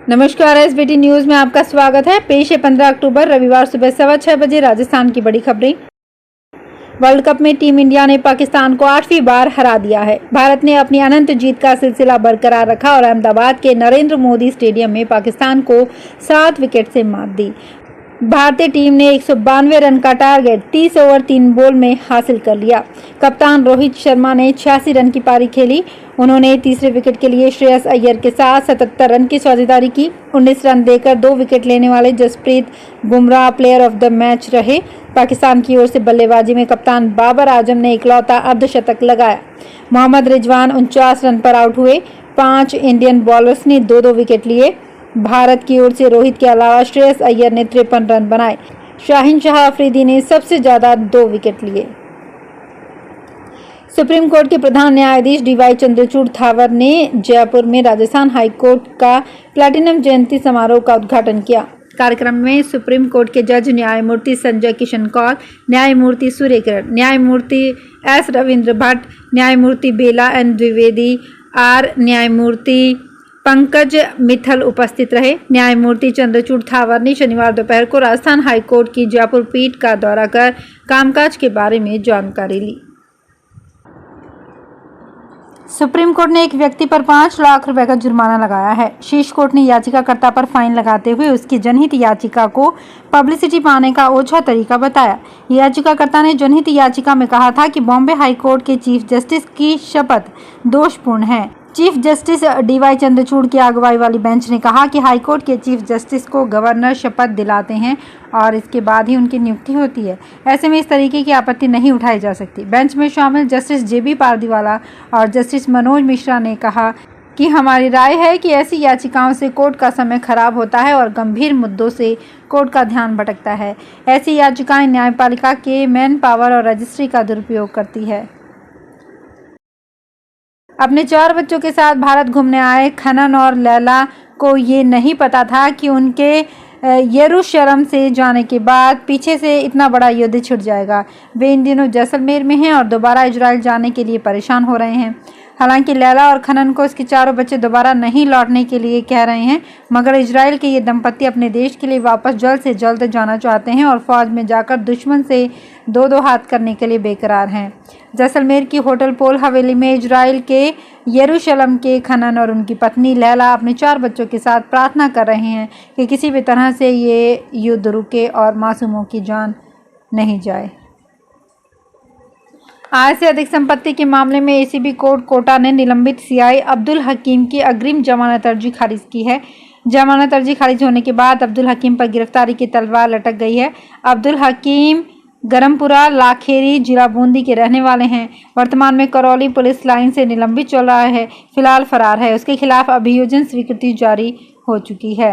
नमस्कार, SBT news में आपका स्वागत है। पेश है 15 अक्टूबर रविवार सुबह 6:15 बजे राजस्थान की बड़ी खबरें। वर्ल्ड कप में टीम इंडिया ने पाकिस्तान को 8वीं बार हरा दिया है। भारत ने अपनी अनंत जीत का सिलसिला बरकरार रखा और अहमदाबाद के नरेंद्र मोदी स्टेडियम में पाकिस्तान को 7 विकेट से मात दी। भारतीय टीम ने 192 रन का टारगेट 30 ओवर 3 बॉल में हासिल कर लिया। कप्तान रोहित शर्मा ने 86 रन की पारी खेली। उन्होंने तीसरे विकेट के लिए श्रेयस अय्यर के साथ 77 रन की साझेदारी की। 19 रन देकर 2 विकेट लेने वाले Jasprit Bumrah player of the match रहे। पाकिस्तान की ओर से बल्लेबाजी में कप्तान बाबर आजम ने इकलौता अर्धशतक लगाया। मोहम्मद रिजवान 49 रन पर आउट हुए। 5 इंडियन बॉलर्स ने 2-2 विकेट लिए। भारत की ओर से रोहित के अलावा श्रेयस अय्यर ने 53 रन बनाए। शाहीन शाह अफरीदी ने सबसे ज्यादा 2 विकेट लिए। सुप्रीम कोर्ट के प्रधान न्यायाधीश डीवाई चंद्रचूड़ थावर ने जयपुर में राजस्थान हाई कोर्ट का प्लैटिनम जयंती समारोह का उद्घाटन किया। कार्यक्रम में सुप्रीम कोर्ट के जज न्यायमूर्ति संजय किशन कौल, न्यायमूर्ति सूर्य किरण, न्यायमूर्ति एस रविंद्र भट्ट, न्यायमूर्ति बेला एन द्विवेदी आर, न्यायमूर्ति पंकज मित्तल उपस्थित रहे। न्यायमूर्ति चंद्रचूड़ थावर ने शनिवार दोपहर को राजस्थान हाई कोर्ट की जयपुर पीठ का दौरा कर कामकाज के बारे में जानकारी ली। सुप्रीम कोर्ट ने एक व्यक्ति पर 5 लाख रुपए का जुर्माना लगाया है। शीर्ष कोर्ट ने याचिकाकर्ता पर फाइन लगाते हुए उसकी जनहित याचिका को पब्लिसिटी पाने का ओछा तरीका बताया। याचिकाकर्ता ने जनहित याचिका में कहा था कि बॉम्बे हाई कोर्ट के चीफ जस्टिस की शपथ दोषपूर्ण है। चीफ जस्टिस डीवाई चंद्रचूड़ की अगुवाई वाली बेंच ने कहा कि हाईकोर्ट के चीफ जस्टिस को गवर्नर शपथ दिलाते हैं और इसके बाद ही उनकी नियुक्ति होती है। ऐसे में इस तरीके की आपत्ति नहीं उठाई जा सकती। बेंच में शामिल जस्टिस जेबी पारदीवाला और जस्टिस मनोज मिश्रा ने कहा कि हमारी राय है कि ऐसी याचिकाओं से कोर्ट का समय खराब होता है और गंभीर मुद्दों से कोर्ट का ध्यान भटकता है। ऐसी याचिकाएं न्यायपालिका के मैन पावर और रजिस्ट्री का दुरुपयोग करती है। अपने 4 बच्चों के साथ भारत घूमने आए खनन और लैला को ये नहीं पता था कि उनके यरूशलेम से जाने के बाद पीछे से इतना बड़ा युद्ध छिड़ जाएगा। वे इन दिनों जैसलमेर में हैं और दोबारा इजराइल जाने के लिए परेशान हो रहे हैं। हालांकि लैला और खनन को उसके 4 बच्चे दोबारा नहीं लौटने के लिए कह रहे हैं, मगर इजराइल के ये दंपत्ति अपने देश के लिए वापस जल्द से जल्द जाना चाहते हैं और फौज में जाकर दुश्मन से 2-2 हाथ करने के लिए बेकरार हैं। जैसलमेर की होटल पोल हवेली में इजराइल के यरूशलेम के खनन और उनकी पत्नी लैला अपने 4 बच्चों के साथ प्रार्थना कर रहे हैं कि किसी भी तरह से ये युद्ध रुके और मासूमों की जान नहीं जाए। आय से अधिक संपत्ति के मामले में एसीबी कोर्ट कोटा ने निलंबित सीआई अब्दुल हकीम की अग्रिम जमानत अर्जी खारिज की है। जमानत अर्जी खारिज होने के बाद अब्दुल हकीम पर गिरफ्तारी की तलवार लटक गई है। अब्दुल हकीम गरमपुरा लाखेरी जिला बूंदी के रहने वाले हैं। वर्तमान में करौली पुलिस लाइन से निलंबित चल रहा है। फिलहाल फरार है। उसके खिलाफ अभियोजन स्वीकृति जारी हो चुकी है।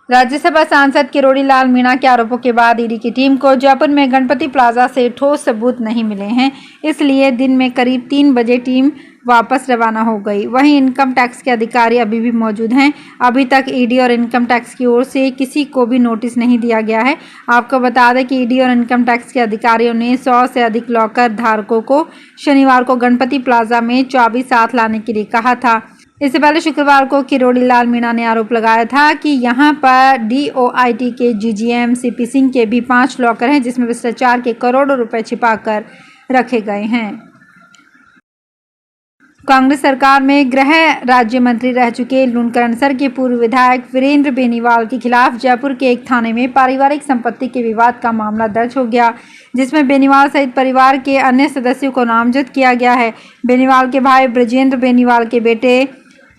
राज्यसभा सांसद किरोड़ी लाल मीणा के आरोपों के बाद ईडी की टीम को जयपुर में गणपति प्लाजा से ठोस सबूत नहीं मिले हैं, इसलिए दिन में करीब 3 बजे टीम वापस रवाना हो गई। वहीं इनकम टैक्स के अधिकारी अभी भी मौजूद हैं। अभी तक ईडी और इनकम टैक्स की ओर से किसी को भी नोटिस नहीं दिया गया है। आपको बता दें कि ईडी और इनकम टैक्स के अधिकारियों ने 100 से अधिक लॉकर धारकों को शनिवार को गणपति प्लाजा में चाबी साथ लाने के लिए कहा था। इससे पहले शुक्रवार को किरोड़ी लाल मीणा ने आरोप लगाया था कि यहां पर डीओआईटी के जीजीएम सीपी सिंह के भी 5 लॉकर हैं, जिसमें भ्रष्टाचार के करोड़ों रुपए छिपाकर रखे गए हैं। कांग्रेस सरकार में गृह राज्य मंत्री रह चुके लूणकरणसर के पूर्व विधायक वीरेंद्र बेनीवाल के खिलाफ जयपुर के एक थाने में पारिवारिक संपत्ति के विवाद का मामला दर्ज हो गया, जिसमें बेनीवाल सहित परिवार के अन्य सदस्यों को नामजद किया गया है। बेनीवाल के भाई ब्रजेंद्र बेनीवाल के बेटे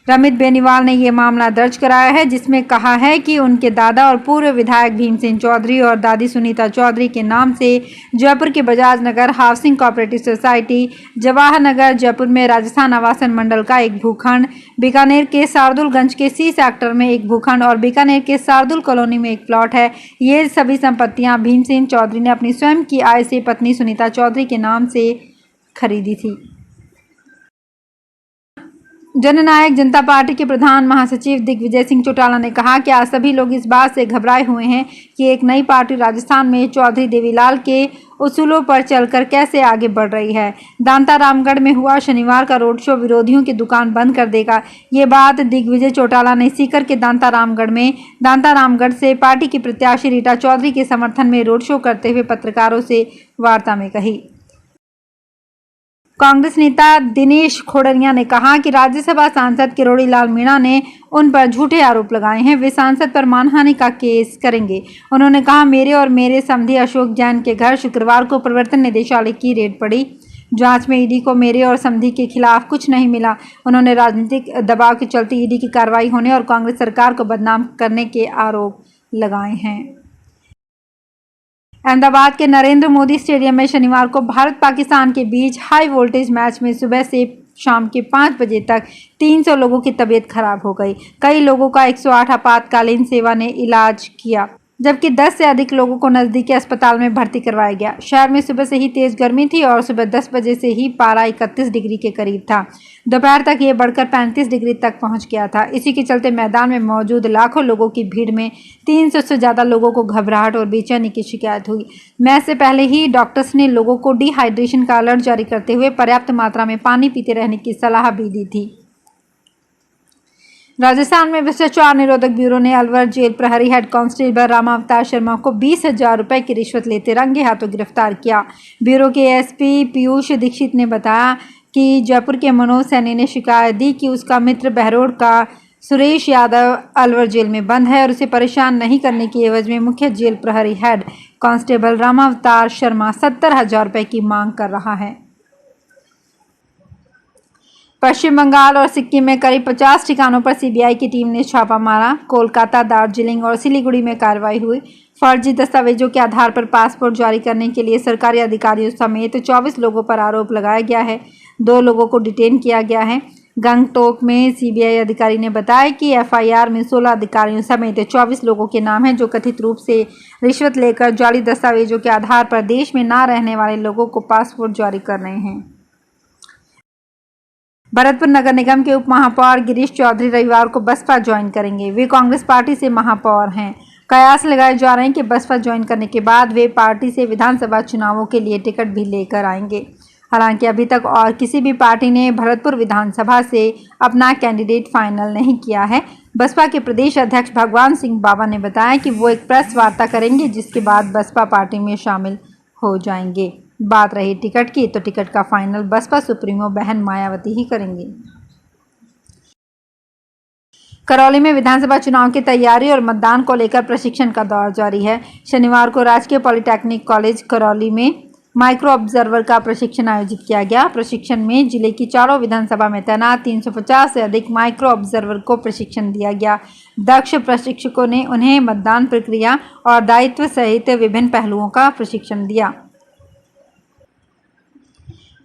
रमित बेनीवाल ने ये मामला दर्ज कराया है, जिसमें कहा है कि उनके दादा और पूर्व विधायक भीमसेन चौधरी और दादी सुनीता चौधरी के नाम से जयपुर के Bajaj Nagar housing cooperative society, Jawahar Nagar Jaipur में राजस्थान आवासन मंडल का एक भूखंड, बीकानेर के शार्दुलगंज के सी सेक्टर में एक भूखंड और बीकानेर के शार्दुल कॉलोनी में एक प्लॉट है। ये सभी संपत्तियां भीमसेन चौधरी ने अपनी स्वयं की आय से पत्नी सुनीता चौधरी के नाम से खरीदी थी। जननायक जनता पार्टी के प्रधान महासचिव दिग्विजय सिंह चौटाला ने कहा कि आज सभी लोग इस बात से घबराए हुए हैं कि एक नई पार्टी राजस्थान में चौधरी देवीलाल के उसूलों पर चलकर कैसे आगे बढ़ रही है। दांता रामगढ़ में हुआ शनिवार का रोड शो विरोधियों की दुकान बंद कर देगा। ये बात दिग्विजय चौटाला ने सीकर के दांता रामगढ़ से पार्टी की प्रत्याशी रीटा चौधरी के समर्थन में रोड शो करते हुए पत्रकारों से वार्ता में कही। कांग्रेस नेता दिनेश खोड़रिया ने कहा कि राज्यसभा सांसद किरोड़ी लाल मीणा ने उन पर झूठे आरोप लगाए हैं, वे सांसद पर मानहानि का केस करेंगे। उन्होंने कहा, मेरे और मेरे समधी अशोक जैन के घर शुक्रवार को प्रवर्तन निदेशालय की रेड पड़ी। जांच में ईडी को मेरे और समधी के खिलाफ कुछ नहीं मिला। उन्होंने राजनीतिक दबाव के चलते ईडी की कार्रवाई होने और कांग्रेस सरकार को बदनाम करने के आरोप लगाए हैं। अहमदाबाद के नरेंद्र मोदी स्टेडियम में शनिवार को भारत पाकिस्तान के बीच हाई वोल्टेज मैच में सुबह से शाम के 5 बजे तक 300 लोगों की तबीयत खराब हो गई। कई लोगों का 108 आपातकालीन सेवा ने इलाज किया, जबकि 10 से अधिक लोगों को नजदीकी अस्पताल में भर्ती करवाया गया। शहर में सुबह से ही तेज गर्मी थी और सुबह 10 बजे से ही पारा 31 डिग्री के करीब था। दोपहर तक ये बढ़कर 35 डिग्री तक पहुंच गया था। इसी के चलते मैदान में मौजूद लाखों लोगों की भीड़ में 300 से ज़्यादा लोगों को घबराहट और बेचैनी की शिकायत हुई। मैच से पहले ही डॉक्टर्स ने लोगों को डिहाइड्रेशन का अलर्ट जारी करते हुए पर्याप्त मात्रा में पानी पीते रहने की सलाह भी दी थी। राजस्थान में भ्रष्टाचार निरोधक ब्यूरो ने अलवर जेल प्रहरी हेड कांस्टेबल रामावतार शर्मा को 20,000 रुपए की रिश्वत लेते रंगे हाथों गिरफ्तार किया। ब्यूरो के एसपी पीयूष दीक्षित ने बताया कि जयपुर के मनोज सैनी ने शिकायत दी कि उसका मित्र बहरोड का सुरेश यादव अलवर जेल में बंद है और उसे परेशान नहीं करने की एवज में मुख्य जेल प्रहरी हेड कांस्टेबल रामावतार शर्मा 70,000 रुपए की मांग कर रहा है। पश्चिम बंगाल और सिक्किम में करीब 50 ठिकानों पर सीबीआई की टीम ने छापा मारा। कोलकाता, दार्जिलिंग और सिलीगुड़ी में कार्रवाई हुई। फर्जी दस्तावेजों के आधार पर पासपोर्ट जारी करने के लिए सरकारी अधिकारियों समेत 24 लोगों पर आरोप लगाया गया है। 2 लोगों को डिटेन किया गया है। गंगटोक में सीबीआई अधिकारी ने बताया कि एफआईआर में 16 अधिकारियों समेत 24 लोगों के नाम हैं, जो कथित रूप से रिश्वत लेकर जाली दस्तावेजों के आधार पर देश में न रहने वाले लोगों को पासपोर्ट जारी कर रहे हैं। भरतपुर नगर निगम के उप महापौर गिरीश चौधरी रविवार को बसपा ज्वाइन करेंगे। वे कांग्रेस पार्टी से महापौर हैं। कयास लगाए जा रहे हैं कि बसपा ज्वाइन करने के बाद वे पार्टी से विधानसभा चुनावों के लिए टिकट भी लेकर आएंगे। हालांकि अभी तक और किसी भी पार्टी ने भरतपुर विधानसभा से अपना कैंडिडेट फाइनल नहीं किया है। बसपा के प्रदेश अध्यक्ष भगवान सिंह बाबा ने बताया कि वो एक प्रेस वार्ता करेंगे, जिसके बाद बसपा पार्टी में शामिल हो जाएंगे। बात रही टिकट की, तो टिकट का फाइनल बसपा सुप्रीमो बहन मायावती ही करेंगी। करौली में विधानसभा चुनाव की तैयारी और मतदान को लेकर प्रशिक्षण का दौर जारी है। शनिवार को राजकीय पॉलिटेक्निक कॉलेज करौली में माइक्रो ऑब्जर्वर का प्रशिक्षण आयोजित किया गया। प्रशिक्षण में जिले की चारों विधानसभा में तैनात 350 से अधिक माइक्रो ऑब्जर्वर को प्रशिक्षण दिया गया। दक्ष प्रशिक्षकों ने उन्हें मतदान प्रक्रिया और दायित्व सहित विभिन्न पहलुओं का प्रशिक्षण दिया।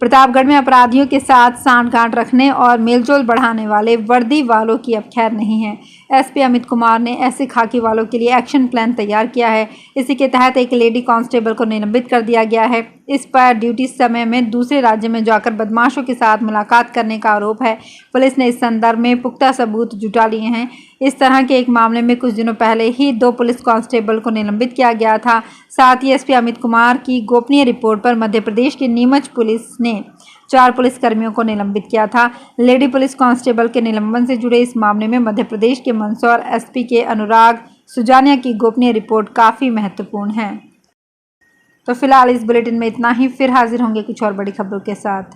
प्रतापगढ़ में अपराधियों के साथ सांठगांठ रखने और मेलजोल बढ़ाने वाले वर्दी वालों की अब खैर नहीं है। एसपी अमित कुमार ने ऐसे खाकी वालों के लिए एक्शन प्लान तैयार किया है। इसी के तहत एक लेडी कांस्टेबल को निलंबित कर दिया गया है। इस पर ड्यूटी समय में दूसरे राज्य में जाकर बदमाशों के साथ मुलाकात करने का आरोप है। पुलिस ने इस संदर्भ में पुख्ता सबूत जुटा लिए हैं। इस तरह के एक मामले में कुछ दिनों पहले ही 2 पुलिस कांस्टेबल को निलंबित किया गया था। साथ ही एसपी अमित कुमार की गोपनीय रिपोर्ट पर मध्य प्रदेश की नीमच पुलिस ने 4 पुलिसकर्मियों को निलंबित किया था। लेडी पुलिस कांस्टेबल के निलंबन से जुड़े इस मामले में मध्य प्रदेश के मंदसौर एसपी के अनुराग सुजानिया की गोपनीय रिपोर्ट काफ़ी महत्वपूर्ण है। तो फिलहाल इस बुलेटिन में इतना ही। फिर हाजिर होंगे कुछ और बड़ी खबरों के साथ।